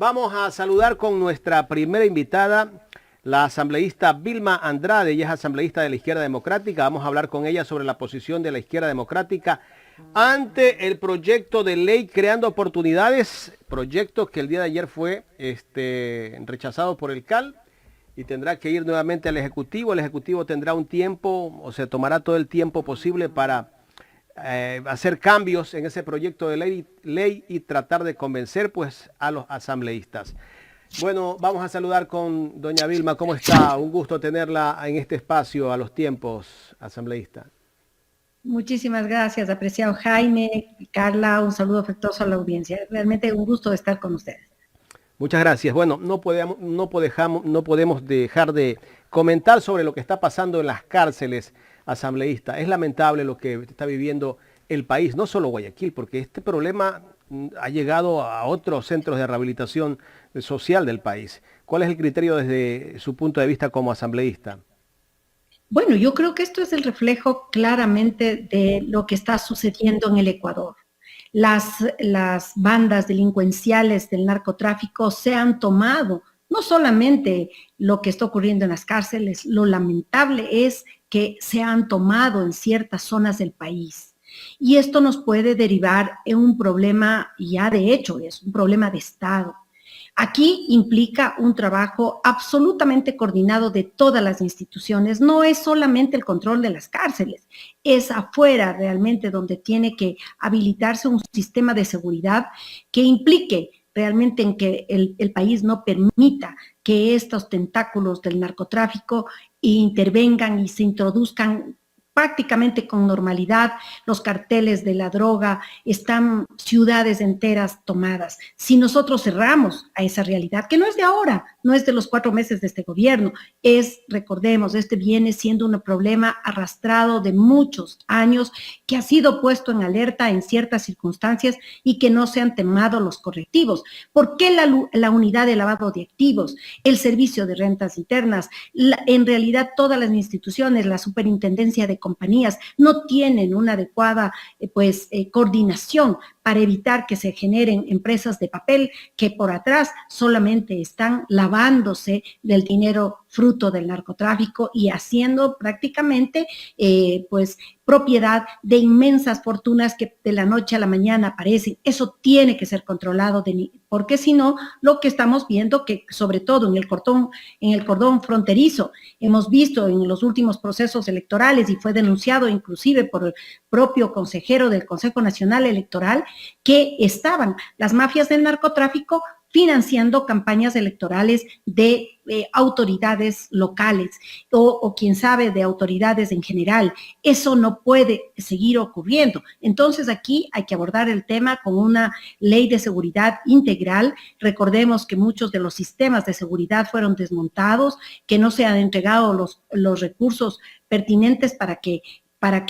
Vamos a saludar con nuestra primera invitada, la asambleísta Vilma Andrade. Ella es asambleísta de la Izquierda Democrática. Vamos a hablar con ella sobre la posición de la Izquierda Democrática ante el proyecto de ley creando oportunidades, proyecto que el día de ayer fue rechazado por el CAL y tendrá que ir nuevamente al Ejecutivo. El Ejecutivo tendrá un tiempo, o se tomará todo el tiempo posible para hacer cambios en ese proyecto de ley y tratar de convencer pues a los asambleístas. Bueno, vamos a saludar con doña Vilma. ¿Cómo está? Un gusto tenerla en este espacio a los tiempos, asambleísta. Muchísimas gracias, apreciado Jaime, Carla, un saludo afectuoso a la audiencia. Realmente un gusto estar con ustedes. Muchas gracias. Bueno, no podemos dejar de comentar sobre lo que está pasando en las cárceles, asambleísta. Es lamentable lo que está viviendo el país, no solo Guayaquil, porque este problema ha llegado a otros centros de rehabilitación social del país. ¿Cuál es el criterio desde su punto de vista como asambleísta? Bueno, yo creo que esto es el reflejo claramente de lo que está sucediendo en el Ecuador. Las bandas delincuenciales del narcotráfico se han tomado no solamente lo que está ocurriendo en las cárceles, lo lamentable es que se han tomado en ciertas zonas del país. Y esto nos puede derivar en un problema, ya de hecho es un problema de Estado. Aquí implica un trabajo absolutamente coordinado de todas las instituciones. No es solamente el control de las cárceles, es afuera realmente donde tiene que habilitarse un sistema de seguridad que implique realmente en que el país no permita que estos tentáculos del narcotráfico intervengan y se introduzcan prácticamente con normalidad. Los carteles de la droga, están ciudades enteras tomadas. Si nosotros cerramos a esa realidad, que no es de ahora, no es de los 4 meses de este gobierno, recordemos, viene siendo un problema arrastrado de muchos años, que ha sido puesto en alerta en ciertas circunstancias y que no se han tomado los correctivos. ¿Por qué la unidad de lavado de activos, el servicio de rentas internas, en realidad todas las instituciones, la superintendencia de compañías no tienen una adecuada coordinación para evitar que se generen empresas de papel que por atrás solamente están lavándose del dinero fruto del narcotráfico y haciendo prácticamente propiedad de inmensas fortunas que de la noche a la mañana aparecen? Eso tiene que ser controlado, porque si no, lo que estamos viendo, que sobre todo en el cordón fronterizo, hemos visto en los últimos procesos electorales, y fue denunciado inclusive por el propio consejero del Consejo Nacional Electoral, que estaban las mafias del narcotráfico financiando campañas electorales de autoridades locales o quién sabe de autoridades en general. Eso no puede seguir ocurriendo. Entonces aquí hay que abordar el tema con una ley de seguridad integral. Recordemos que muchos de los sistemas de seguridad fueron desmontados, que no se han entregado los recursos pertinentes para que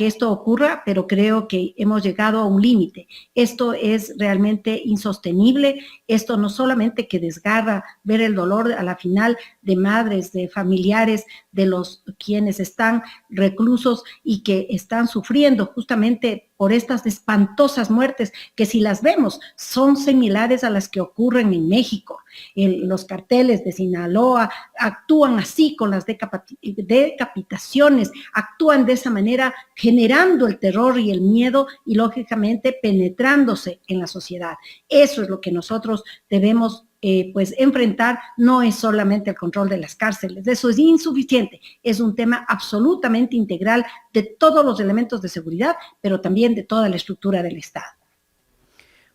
esto ocurra, pero creo que hemos llegado a un límite. Esto es realmente insostenible. Esto no solamente que desgarra ver el dolor a la final de madres, de familiares, de los quienes están reclusos y que están sufriendo justamente por estas espantosas muertes que, si las vemos, son similares a las que ocurren en México. Los carteles de Sinaloa actúan así con las decapitaciones, actúan de esa manera generando el terror y el miedo y lógicamente penetrándose en la sociedad. Eso es lo que nosotros debemos enfrentar. No es solamente el control de las cárceles, eso es insuficiente, es un tema absolutamente integral de todos los elementos de seguridad, pero también de toda la estructura del Estado.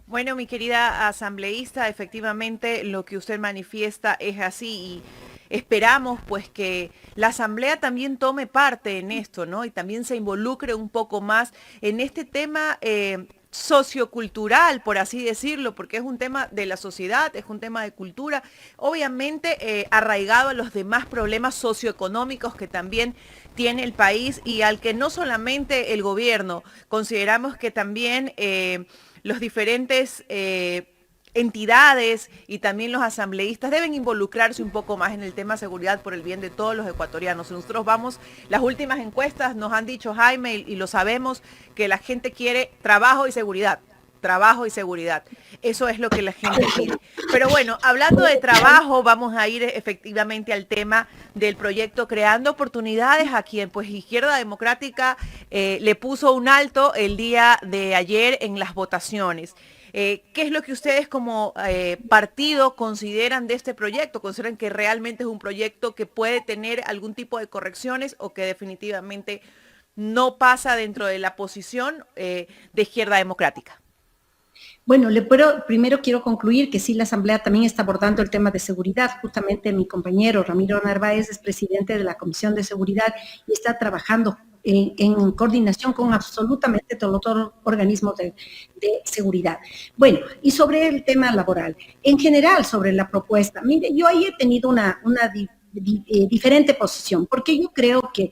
Bueno, mi querida asambleísta, efectivamente lo que usted manifiesta es así y esperamos pues que la asamblea también tome parte en esto, ¿no? Y también se involucre un poco más en este tema sociocultural, por así decirlo, porque es un tema de la sociedad, es un tema de cultura, obviamente arraigado a los demás problemas socioeconómicos que también tiene el país y al que no solamente el gobierno, consideramos que también los diferentes entidades y también los asambleístas deben involucrarse un poco más en el tema de seguridad por el bien de todos los ecuatorianos. Nosotros vamos, las últimas encuestas nos han dicho, Jaime, y lo sabemos, que la gente quiere trabajo y seguridad. trabajo y seguridad. Eso es lo que la gente pide. Pero bueno, hablando de trabajo, vamos a ir efectivamente al tema del proyecto Creando Oportunidades, a quien pues Izquierda Democrática le puso un alto el día de ayer en las votaciones. ¿Qué es lo que ustedes como partido consideran de este proyecto? ¿Consideran que realmente es un proyecto que puede tener algún tipo de correcciones o que definitivamente no pasa dentro de la posición de Izquierda Democrática? Bueno, primero quiero concluir que sí, la Asamblea también está abordando el tema de seguridad. Justamente mi compañero Ramiro Narváez es presidente de la Comisión de Seguridad y está trabajando en coordinación con absolutamente todos los organismos de seguridad. Bueno, y sobre el tema laboral, en general sobre la propuesta, mire, yo ahí he tenido una diferente posición, porque yo creo que,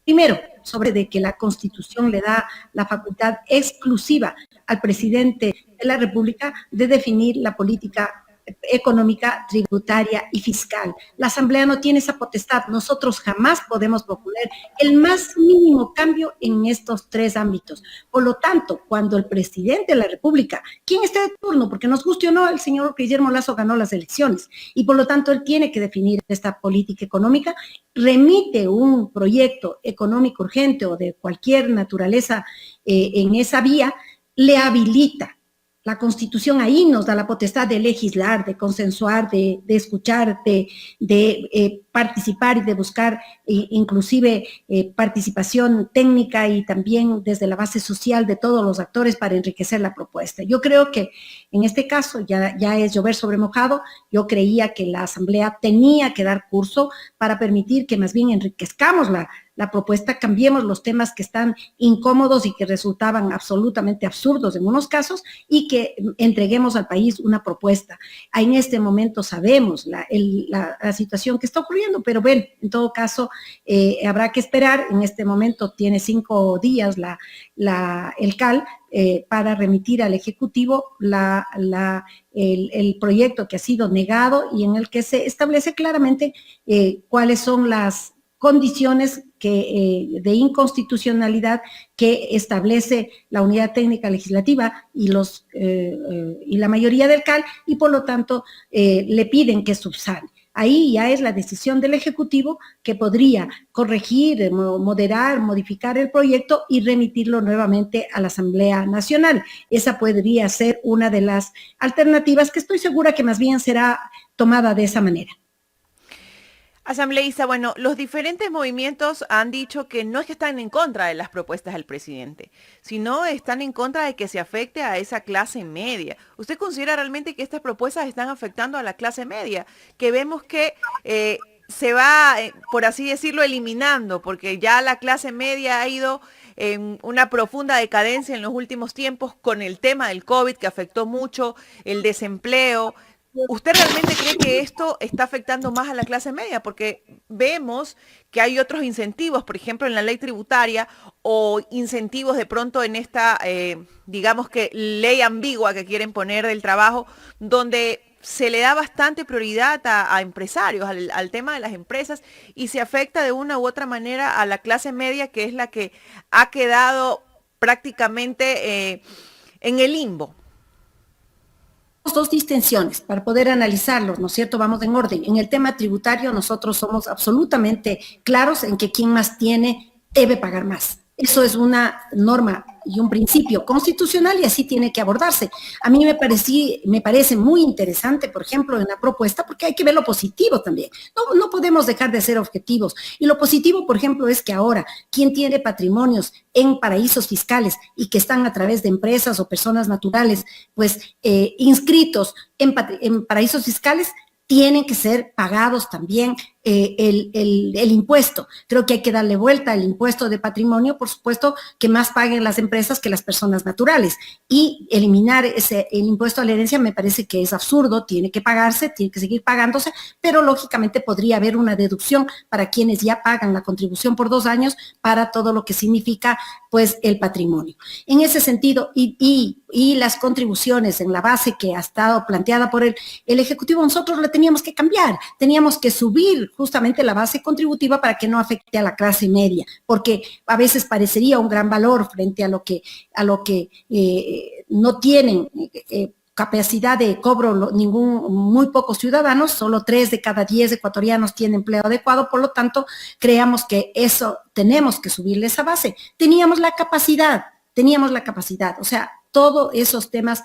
primero, sobre de que la Constitución le da la facultad exclusiva al presidente de la República de definir la política económica, tributaria y fiscal. La Asamblea no tiene esa potestad. Nosotros jamás podemos proponer el más mínimo cambio en estos tres ámbitos. Por lo tanto, cuando el presidente de la República, quien esté de turno, porque nos guste o no, el señor Guillermo Lasso ganó las elecciones y por lo tanto él tiene que definir esta política económica, remite un proyecto económico urgente o de cualquier naturaleza en esa vía, le habilita. La Constitución ahí nos da la potestad de legislar, de consensuar, de escuchar, de participar y de buscar inclusive participación técnica y también desde la base social de todos los actores para enriquecer la propuesta. Yo creo que en este caso ya es llover sobre mojado. Yo creía que la Asamblea tenía que dar curso para permitir que más bien enriquezcamos la propuesta, cambiemos los temas que están incómodos y que resultaban absolutamente absurdos en unos casos y que entreguemos al país una propuesta. En este momento sabemos la situación que está ocurriendo, pero bueno, en todo caso habrá que esperar. En este momento tiene 5 días el CAL para remitir al Ejecutivo el proyecto que ha sido negado y en el que se establece claramente cuáles son las condiciones de inconstitucionalidad que establece la Unidad Técnica Legislativa y la mayoría del CAL, y por lo tanto le piden que subsane. Ahí ya es la decisión del Ejecutivo, que podría corregir, moderar, modificar el proyecto y remitirlo nuevamente a la Asamblea Nacional. Esa podría ser una de las alternativas que estoy segura que más bien será tomada de esa manera. Asambleísta, bueno, los diferentes movimientos han dicho que no es que están en contra de las propuestas del presidente, sino están en contra de que se afecte a esa clase media. ¿Usted considera realmente que estas propuestas están afectando a la clase media? Que vemos que se va, por así decirlo, eliminando, porque ya la clase media ha ido en una profunda decadencia en los últimos tiempos con el tema del COVID, que afectó mucho el desempleo. ¿Usted realmente cree que esto está afectando más a la clase media? Porque vemos que hay otros incentivos, por ejemplo, en la ley tributaria o incentivos de pronto en esta, digamos que ley ambigua que quieren poner del trabajo, donde se le da bastante prioridad a empresarios, al tema de las empresas, y se afecta de una u otra manera a la clase media, que es la que ha quedado prácticamente en el limbo. Dos distensiones para poder analizarlos, ¿no es cierto? Vamos en orden. En el tema tributario nosotros somos absolutamente claros en que quien más tiene debe pagar más. Eso es una norma y un principio constitucional y así tiene que abordarse. A mí me parece muy interesante, por ejemplo, en la propuesta, porque hay que ver lo positivo también. No podemos dejar de ser objetivos. Y lo positivo, por ejemplo, es que ahora quien tiene patrimonios en paraísos fiscales y que están a través de empresas o personas naturales, pues inscritos en paraísos fiscales, tienen que ser pagados también el impuesto. Creo que hay que darle vuelta al impuesto de patrimonio, por supuesto, que más paguen las empresas que las personas naturales. Y eliminar el impuesto a la herencia me parece que es absurdo, tiene que pagarse, tiene que seguir pagándose, pero lógicamente podría haber una deducción para quienes ya pagan la contribución por 2 años para todo lo que significa, pues, el patrimonio. En ese sentido, y las contribuciones en la base que ha estado planteada por el Ejecutivo, nosotros la teníamos que cambiar, teníamos que subir justamente la base contributiva para que no afecte a la clase media, porque a veces parecería un gran valor frente a lo que no tienen capacidad de cobro muy pocos ciudadanos, solo 3 de cada 10 ecuatorianos tienen empleo adecuado, por lo tanto, creamos que eso tenemos que subirle esa base. Teníamos la capacidad, o sea, todos esos temas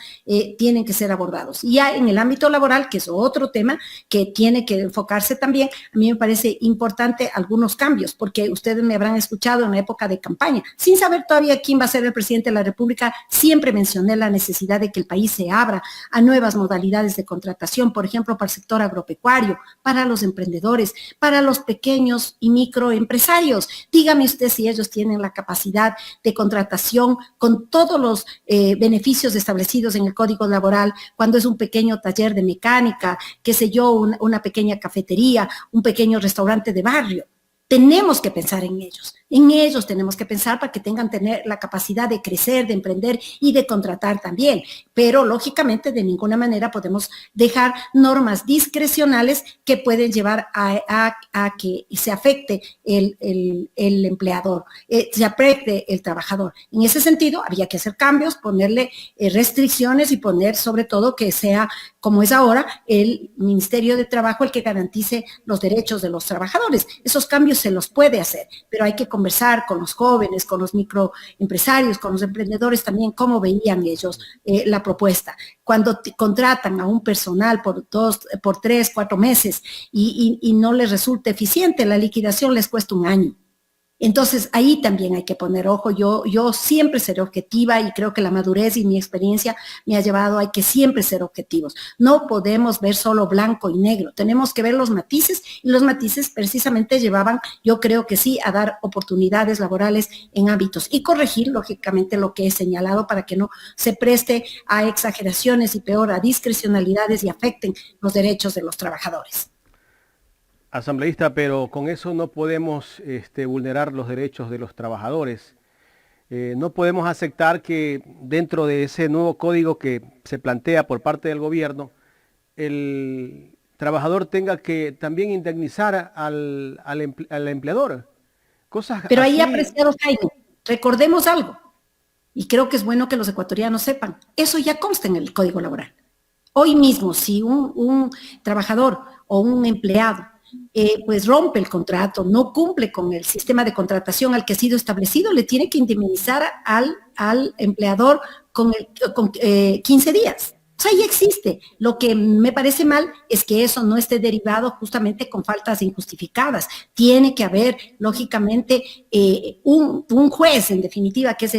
tienen que ser abordados. Y ya en el ámbito laboral, que es otro tema que tiene que enfocarse también, a mí me parece importante algunos cambios, porque ustedes me habrán escuchado en la época de campaña, sin saber todavía quién va a ser el presidente de la República, siempre mencioné la necesidad de que el país se abra a nuevas modalidades de contratación, por ejemplo, para el sector agropecuario, para los emprendedores, para los pequeños y microempresarios. Dígame usted si ellos tienen la capacidad de contratación con todos los beneficios establecidos en el Código Laboral, cuando es un pequeño taller de mecánica, qué sé yo, una pequeña cafetería, un pequeño restaurante de barrio. Tenemos que pensar en ellos tenemos que pensar para que tener la capacidad de crecer, de emprender y de contratar también, pero lógicamente de ninguna manera podemos dejar normas discrecionales que pueden llevar a que se afecte el empleador, se afecte el trabajador. En ese sentido, había que hacer cambios, ponerle restricciones y poner sobre todo que sea, como es ahora, el Ministerio de Trabajo el que garantice los derechos de los trabajadores. Esos cambios se los puede hacer, pero hay que conversar con los jóvenes, con los microempresarios, con los emprendedores también, cómo veían ellos la propuesta. Cuando contratan a un personal por 3, 4 meses y no les resulta eficiente, la liquidación les cuesta 1 año. Entonces, ahí también hay que poner ojo. Yo siempre seré objetiva y creo que la madurez y mi experiencia me ha llevado a que siempre ser objetivos. No podemos ver solo blanco y negro. Tenemos que ver los matices y los matices precisamente llevaban, yo creo que sí, a dar oportunidades laborales en ámbitos y corregir, lógicamente, lo que he señalado para que no se preste a exageraciones y peor a discrecionalidades y afecten los derechos de los trabajadores. Asambleísta, pero con eso no podemos vulnerar los derechos de los trabajadores. No podemos aceptar que dentro de ese nuevo código que se plantea por parte del gobierno, el trabajador tenga que también indemnizar al empleador. Cosas pero así. ahí, apreciado Jaime, recordemos algo, y creo que es bueno que los ecuatorianos sepan, eso ya consta en el Código Laboral. Hoy mismo, si un trabajador o un empleado pues rompe el contrato, no cumple con el sistema de contratación al que ha sido establecido, le tiene que indemnizar al empleador con 15 días. O sea, ya existe. Lo que me parece mal es que eso no esté derivado justamente con faltas injustificadas. Tiene que haber, lógicamente, un juez, en definitiva, que es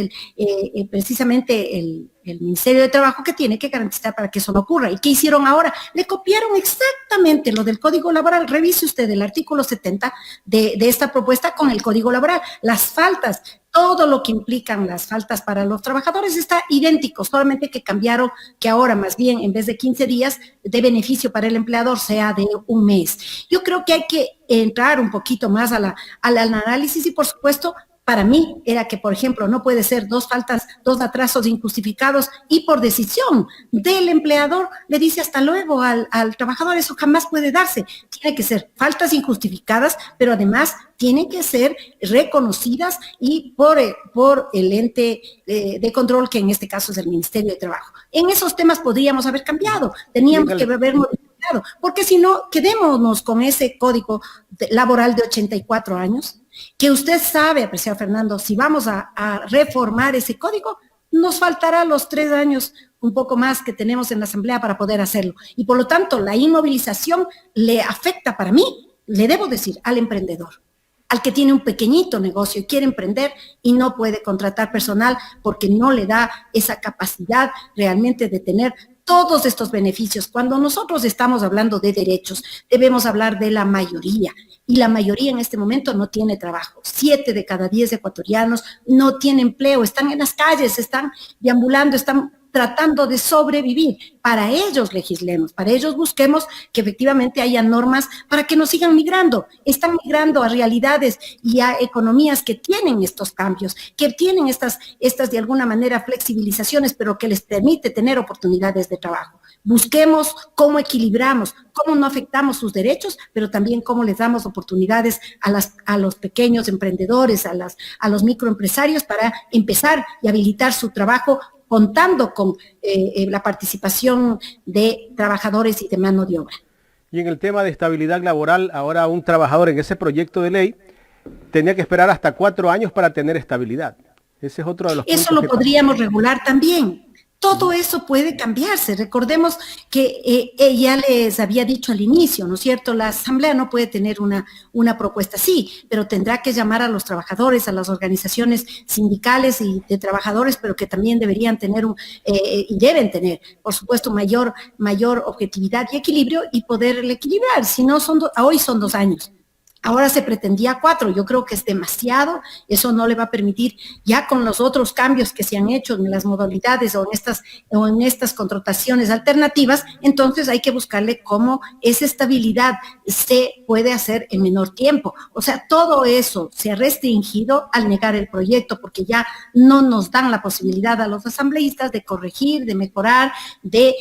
precisamente el Ministerio de Trabajo, que tiene que garantizar para que eso no ocurra. ¿Y qué hicieron ahora? Le copiaron exactamente lo del Código Laboral. Revise usted el artículo 70 de esta propuesta con el Código Laboral. Las faltas, todo lo que implican las faltas para los trabajadores está idéntico, solamente que cambiaron, que ahora más bien en vez de 15 días de beneficio para el empleador sea de 1 mes. Yo creo que hay que entrar un poquito más al análisis y por supuesto para mí era que, por ejemplo, no puede ser 2 faltas, 2 atrasos injustificados y por decisión del empleador le dice hasta luego al trabajador, eso jamás puede darse. Tiene que ser faltas injustificadas, pero además tienen que ser reconocidas y por el ente de control, que en este caso es el Ministerio de Trabajo. En esos temas podríamos haber cambiado, teníamos que haber modificado, porque si no, quedémonos con ese código laboral de 84 años, que usted sabe, apreciado Fernando, si vamos a reformar ese código, nos faltará los 3 años, un poco más que tenemos en la Asamblea para poder hacerlo. Y por lo tanto, la inmovilización le afecta para mí, le debo decir, al emprendedor, al que tiene un pequeñito negocio y quiere emprender y no puede contratar personal porque no le da esa capacidad realmente de tener todos estos beneficios. Cuando nosotros estamos hablando de derechos, debemos hablar de la mayoría. Y la mayoría en este momento no tiene trabajo. 7 de cada 10 ecuatorianos no tienen empleo, están en las calles, están deambulando, están tratando de sobrevivir. Para ellos legislemos, para ellos busquemos que efectivamente haya normas para que no sigan migrando. Están migrando a realidades y a economías que tienen estos cambios, que tienen estas de alguna manera flexibilizaciones, pero que les permite tener oportunidades de trabajo. Busquemos cómo equilibramos, cómo no afectamos sus derechos, pero también cómo les damos oportunidades a los pequeños emprendedores, a los microempresarios para empezar y habilitar su trabajo contando con la participación de trabajadores y de mano de obra. Y en el tema de estabilidad laboral, ahora un trabajador en ese proyecto de ley tenía que esperar hasta 4 años para tener estabilidad. Ese es otro de los puntos. Eso lo podríamos regular también. Todo eso puede cambiarse. Recordemos que ya les había dicho al inicio, ¿no es cierto? La Asamblea no puede tener una propuesta así, pero tendrá que llamar a los trabajadores, a las organizaciones sindicales y de trabajadores, pero que también deberían tener y deben tener, por supuesto, mayor objetividad y equilibrio y poderle equilibrar. Si no, hoy son 2 años. Ahora se pretendía 4, yo creo que es demasiado, eso no le va a permitir, ya con los otros cambios que se han hecho en las modalidades o en estas contrataciones alternativas, entonces hay que buscarle cómo esa estabilidad se puede hacer en menor tiempo. O sea, todo eso se ha restringido al negar el proyecto, porque ya no nos dan la posibilidad a los asambleístas de corregir, de mejorar, de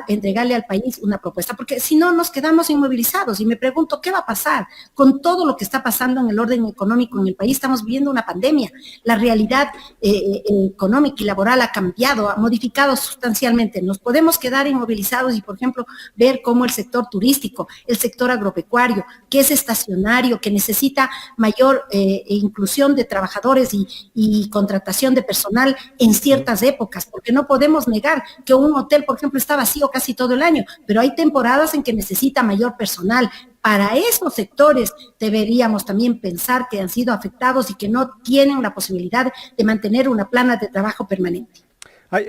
entregarle al país una propuesta, porque si no nos quedamos inmovilizados. Y me pregunto, ¿qué va a pasar con todo lo que está pasando en el orden económico en el país? Estamos viviendo una pandemia. La realidad económica y laboral ha cambiado, ha modificado sustancialmente. Nos podemos quedar inmovilizados y, por ejemplo, ver cómo el sector turístico, el sector agropecuario, que es estacionario, que necesita mayor inclusión de trabajadores y contratación de personal en ciertas épocas, porque no podemos negar que un hotel, por ejemplo, está vacío casi todo el año, pero hay temporadas en que necesita mayor personal. Para esos sectores deberíamos también pensar que han sido afectados y que no tienen la posibilidad de mantener una plana de trabajo permanente.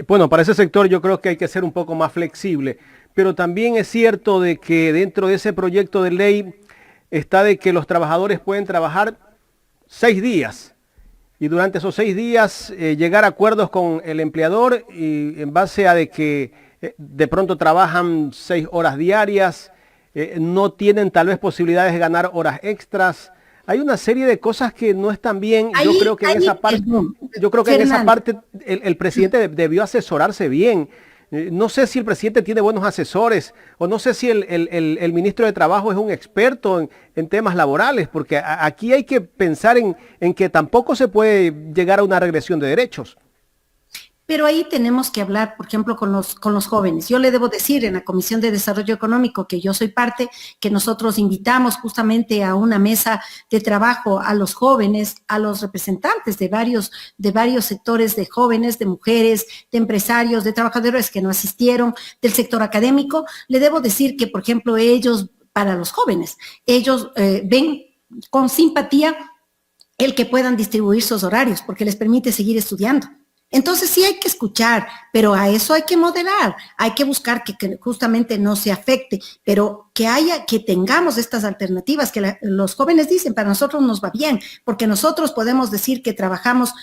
Bueno, para ese sector yo creo que hay que ser un poco más flexible, pero también es cierto de que dentro de ese proyecto de ley está de que los trabajadores pueden trabajar 6 días y durante esos 6 días llegar a acuerdos con el empleador y en base a de que de pronto trabajan 6 horas diarias, no tienen tal vez posibilidades de ganar horas extras. Hay una serie de cosas que no están bien. Yo creo que en esa parte el presidente debió asesorarse bien. No sé si el presidente tiene buenos asesores o no sé si el ministro de Trabajo es un experto en temas laborales, porque aquí hay que pensar en que tampoco se puede llegar a una regresión de derechos. Pero ahí tenemos que hablar, por ejemplo, con los jóvenes. Yo le debo decir en la Comisión de Desarrollo Económico, que yo soy parte, que nosotros invitamos justamente a una mesa de trabajo a los jóvenes, a los representantes de varios sectores de jóvenes, de mujeres, de empresarios, de trabajadores que no asistieron, del sector académico. Le debo decir que, por ejemplo, para los jóvenes, ellos ven con simpatía el que puedan distribuir sus horarios, porque les permite seguir estudiando. Entonces sí hay que escuchar, pero a eso hay que moderar, hay que buscar que justamente no se afecte, pero que tengamos estas alternativas que los jóvenes dicen, para nosotros nos va bien, porque nosotros podemos decir que trabajamos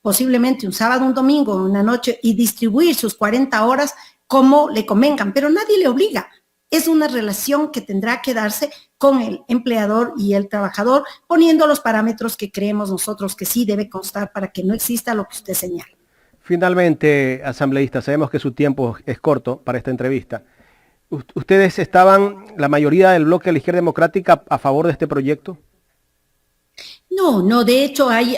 posiblemente un sábado, un domingo, una noche y distribuir sus 40 horas como le convengan, pero nadie le obliga. Es una relación que tendrá que darse con el empleador y el trabajador, poniendo los parámetros que creemos nosotros que sí debe constar para que no exista lo que usted señala. Finalmente, asambleísta, sabemos que su tiempo es corto para esta entrevista. ¿Ustedes estaban, la mayoría del bloque de la Izquierda Democrática, a favor de este proyecto? No, de hecho hay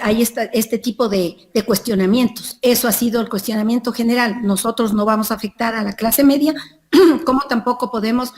este tipo de cuestionamientos. Eso ha sido el cuestionamiento general. Nosotros no vamos a afectar a la clase media, como tampoco podemos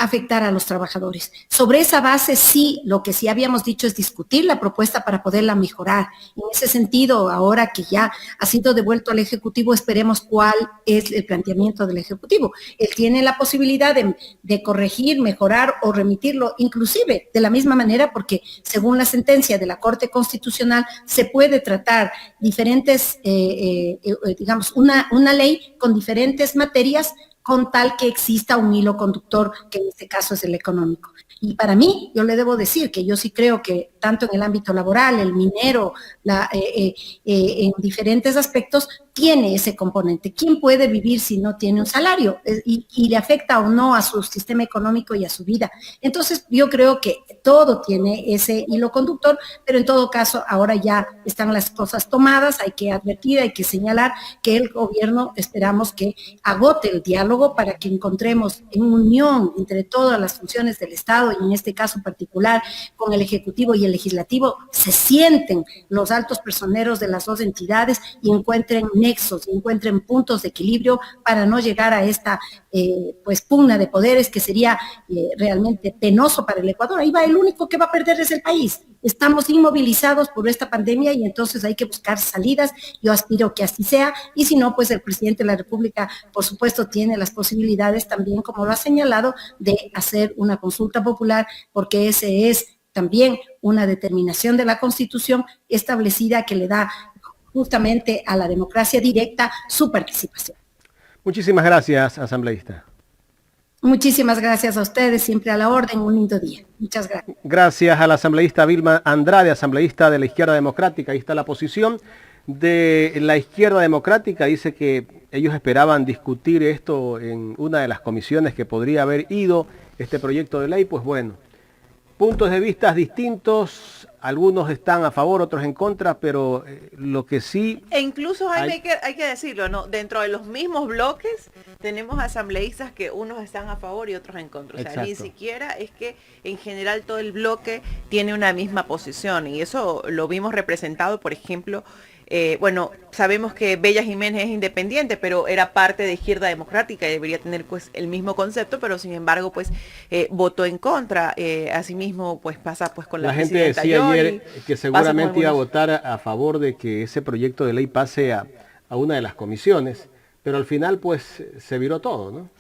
afectar a los trabajadores. Sobre esa base, sí, lo que sí habíamos dicho es discutir la propuesta para poderla mejorar. En ese sentido, ahora que ya ha sido devuelto al Ejecutivo, esperemos cuál es el planteamiento del Ejecutivo. Él tiene la posibilidad de corregir, mejorar o remitirlo, inclusive de la misma manera, porque según la sentencia de la Corte Constitucional, se puede tratar diferentes, digamos, una ley con diferentes materias, con tal que exista un hilo conductor, que en este caso es el económico. Y para mí, yo le debo decir que yo sí creo que tanto en el ámbito laboral, el minero, en diferentes aspectos, tiene ese componente. ¿Quién puede vivir si no tiene un salario? Y le afecta o no a su sistema económico y a su vida. Entonces, yo creo que todo tiene ese hilo conductor, pero en todo caso, ahora ya están las cosas tomadas, hay que advertir, hay que señalar que el gobierno esperamos que agote el diálogo para que encontremos en unión entre todas las funciones del Estado Estado, y en este caso particular con el Ejecutivo y el Legislativo, se sienten los altos personeros de las dos entidades y encuentren nexos, y encuentren puntos de equilibrio para no llegar a esta pues pugna de poderes que sería realmente penoso para el Ecuador. Ahí va, el único que va a perder es el país. Estamos inmovilizados por esta pandemia y entonces hay que buscar salidas. Yo aspiro que así sea, y si no, pues el presidente de la República, por supuesto, tiene las posibilidades también, como lo ha señalado, de hacer una consulta popular, porque ese es también una determinación de la Constitución establecida que le da justamente a la democracia directa su participación. Muchísimas gracias, asambleísta. Muchísimas gracias a ustedes, siempre a la orden, un lindo día. Muchas gracias. Gracias a la asambleísta Vilma Andrade, asambleísta de la Izquierda Democrática. Ahí está la posición de la Izquierda Democrática. Dice que ellos esperaban discutir esto en una de las comisiones que podría haber ido este proyecto de ley. Pues bueno, puntos de vista distintos, algunos están a favor, otros en contra, pero lo que sí... E incluso, Jaime, hay que decirlo, ¿no? Dentro de los mismos bloques tenemos asambleístas que unos están a favor y otros en contra. O sea, Exacto. ni siquiera es que en general todo el bloque tiene una misma posición, y eso lo vimos representado, por ejemplo, bueno, sabemos que Bella Jiménez es independiente, pero era parte de Izquierda Democrática y debería tener pues el mismo concepto, pero sin embargo pues votó en contra. Asimismo pues pasa pues con la gente presidenta decía Yoli, ayer que seguramente iba a votar a favor de que ese proyecto de ley pase a una de las comisiones, pero al final pues se viró todo, ¿no?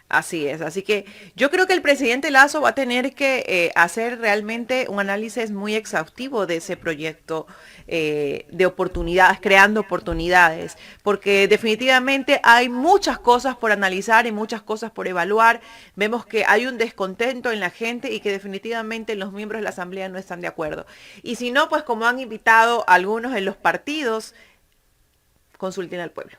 Así es, así que yo creo que el presidente Lasso va a tener que hacer realmente un análisis muy exhaustivo de ese proyecto de oportunidades, creando oportunidades, porque definitivamente hay muchas cosas por analizar y muchas cosas por evaluar. Vemos que hay un descontento en la gente y que definitivamente los miembros de la Asamblea no están de acuerdo. Y si no, pues como han invitado algunos en los partidos, consulten al pueblo.